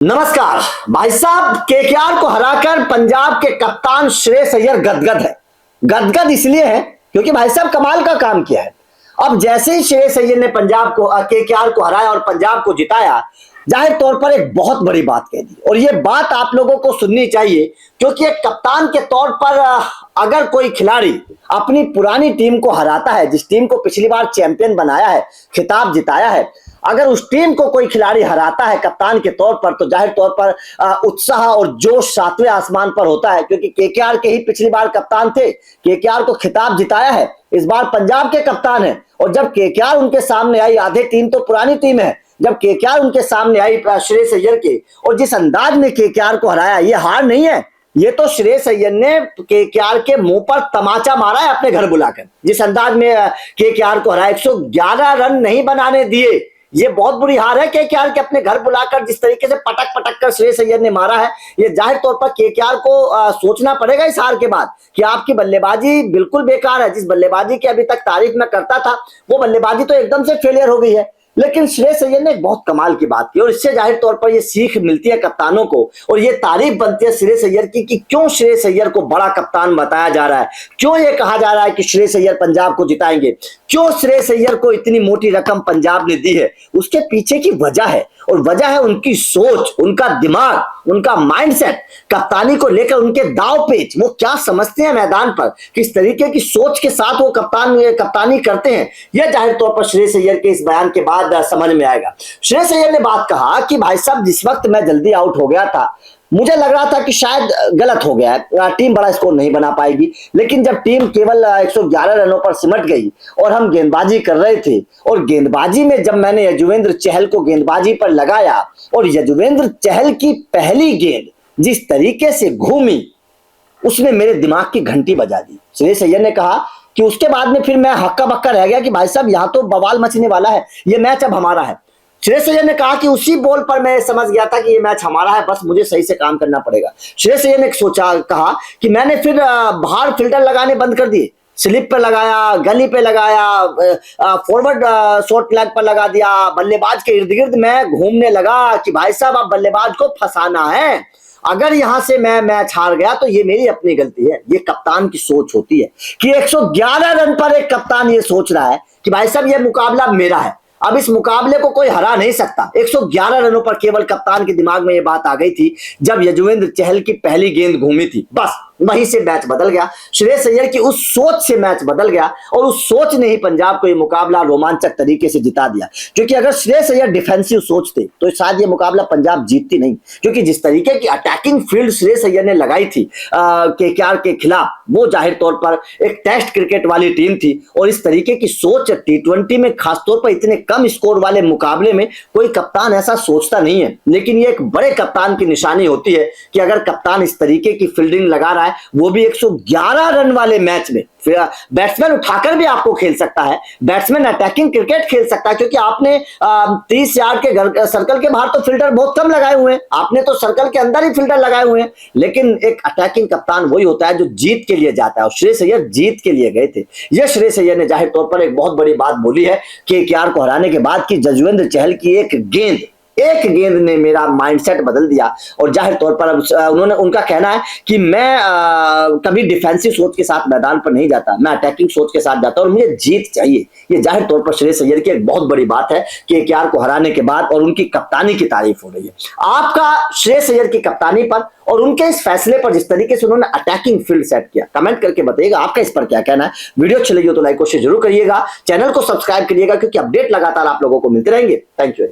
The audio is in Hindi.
नमस्कार भाई साहब, केकेआर को हराकर पंजाब के कप्तान श्रेयस अय्यर गदगद है। गदगद इसलिए है क्योंकि भाई साहब कमाल का काम किया है। अब जैसे ही श्रेयस अय्यर ने पंजाब को केकेआर को हराया और पंजाब को जिताया, जाहिर तौर पर एक बहुत बड़ी बात कह दी और ये बात आप लोगों को सुननी चाहिए, क्योंकि एक कप्तान के तौर पर अगर कोई खिलाड़ी अपनी पुरानी टीम को हराता है, जिस टीम को पिछली बार चैंपियन बनाया है, खिताब जिताया है, अगर उस टीम को कोई खिलाड़ी हराता है कप्तान के तौर पर, तो जाहिर तौर पर उत्साह और जोश सातवें आसमान पर होता है। क्योंकि केकेआर के ही पिछली बार कप्तान थे, केकेआर को खिताब जिताया है, इस बार पंजाब के कप्तान है। और जब केकेआर उनके सामने आई, आधे टीम तो पुरानी टीम है, जब केकेआर उनके सामने आई श्रेयस अय्यर के, और जिस अंदाज में केकेआर को हराया, ये हार नहीं है, ये तो श्रेयस अय्यर ने केकेआर के मुंह पर तमाचा मारा है अपने घर बुलाकर। जिस अंदाज में केकेआर को हराया, 111 रन नहीं बनाने दिए, ये बहुत बुरी हार है केकेआर के अपने घर बुलाकर। जिस तरीके से पटक पटक कर श्रेयस अय्यर ने मारा है, ये जाहिर तौर पर केकेआर को सोचना पड़ेगा इस हार के बाद कि आपकी बल्लेबाजी बिल्कुल बेकार है। जिस बल्लेबाजी की अभी तक तारीफ मैं करता था, वो बल्लेबाजी तो एकदम से फेलियर हो गई है। लेकिन श्रेयस अय्यर ने एक बहुत कमाल की बात की और इससे जाहिर तौर पर ये सीख मिलती है कप्तानों को, और ये तारीफ बनती है श्रेयस अय्यर की कि क्यों श्रेयस अय्यर को बड़ा कप्तान बताया जा रहा है, क्यों ये कहा जा रहा है कि श्रेयस अय्यर पंजाब को जिताएंगे, क्यों श्रेयस अय्यर को इतनी मोटी रकम पंजाब ने दी है। उसके पीछे की वजह है, और वजह है उनकी सोच, उनका दिमाग, उनका माइंडसेट, कप्तानी को लेकर उनके दाव पेच, वो क्या समझते हैं मैदान पर, किस तरीके की सोच के साथ वो कप्तानी करते हैं। यह जाहिर तौर पर श्रेयस अय्यर के इस बयान के बाद समझ में आएगा। श्रेयस अय्यर ने बात कहा कि भाई साहब, जिस वक्त मैं जल्दी आउट हो गया था, मुझे लग रहा था कि शायद गलत हो गया है, टीम बड़ा स्कोर नहीं बना पाएगी। लेकिन जब टीम केवल 111 रनों पर सिमट गई और हम गेंदबाजी कर रहे थे, और गेंदबाजी में जब मैंने यजुवेंद्र चहल को गेंदबाजी पर लगाया और यजुवेंद्र चहल की पहली गेंद जिस तरीके से घूमी, उसने मेरे दिमाग की घंटी बजा दी। श्रेयस अय्यर ने कहा कि उसके बाद में फिर मैं हक्का बक्का रह गया कि भाई साहब, यहां तो बवाल मचने वाला है, ये मैच अब हमारा है। श्रेयस अय्यर ने कहा कि उसी बॉल पर मैं समझ गया था कि ये मैच हमारा है, बस मुझे सही से काम करना पड़ेगा। श्रेयस अय्यर ने कहा कि मैंने फिर बाहर फिल्टर लगाने बंद कर दिए, स्लिप पे लगाया, गली पे लगाया, फॉरवर्ड शॉर्ट लेग पर लगा दिया, बल्लेबाज के इर्द गिर्द मैं घूमने लगा कि भाई साहब, अब बल्लेबाज को फंसाना है। अगर यहां से मैं मैच हार गया तो ये मेरी अपनी गलती है। ये कप्तान की सोच होती है कि 111 रन पर एक कप्तान ये सोच रहा है कि भाई साहब, ये मुकाबला मेरा है, अब इस मुकाबले को कोई हरा नहीं सकता। 111 रनों पर केवल कप्तान के दिमाग में ये बात आ गई थी जब यजुवेंद्र चहल की पहली गेंद घूमी थी, बस वहीं से मैच बदल गया। श्रेयस अय्यर की उस सोच से मैच बदल गया, और उस सोच ने ही पंजाब को ये मुकाबला रोमांचक तरीके से जिता दिया। क्योंकि अगर श्रेयस अय्यर डिफेंसिव सोचते तो शायद ये मुकाबला पंजाब जीतती नहीं, क्योंकि जिस तरीके की अटैकिंग फील्ड श्रेयस अय्यर ने लगाई थी केकेआर के खिलाफ, वो जाहिर तौर पर एक टेस्ट क्रिकेट वाली टीम थी, और इस तरीके की सोच T20 में खासतौर पर इतने कम स्कोर वाले मुकाबले में कोई कप्तान ऐसा सोचता नहीं है। लेकिन ये एक बड़े कप्तान की निशानी होती है कि अगर कप्तान इस तरीके की फील्डिंग लगा रहा है, वो भी 111 रन वाले मैच में। बैट्समैन उठाकर भी आपको खेल सकता है, बैट्समैन अटैकिंग क्रिकेट खेल सकता है, क्योंकि आपने 30 यार्ड के सर्कल के बाहर तो फिल्टर बहुत कम लगाए हुए हैं, आपने तो सर्कल के अंदर ही फिल्टर लगाए हुए हैं। लेकिन एक अटैकिंग कप्तान वही होता है जो जीत के लिए जाता है, और श्रेयस अय्यर जीत के लिए गए थे। यह श्रेयस अय्यर ने जाहिर तौर पर एक बहुत बड़ी बात बोली है केकेआर को हराने के बाद कि यजुवेंद्र चहल की एक गेंद ने मेरा माइंडसेट बदल दिया। और जाहिर तौर पर उनका कहना है कि मैं कभी डिफेंसिव सोच के साथ मैदान पर नहीं जाता, मैं अटैकिंग सोच के साथ जाता हूं और मुझे जीत चाहिए। ये जाहिर तौर पर श्रेयस अय्यर की एक बहुत बड़ी बात है केकेआर को हराने के बाद, और उनकी कप्तानी की तारीफ हो रही है। आपका श्रेयस अय्यर की कप्तानी पर और उनके इस फैसले पर, जिस तरीके से उन्होंने अटैकिंग फील्ड सेट किया, कमेंट करके बताइएगा आपका इस पर क्या कहना है। वीडियो अच्छी लगी हो तो लाइक और शेयर जरूर करिएगा, चैनल को सब्सक्राइब करिएगा, क्योंकि अपडेट लगातार आप लोगों को मिलते रहेंगे। Thank you.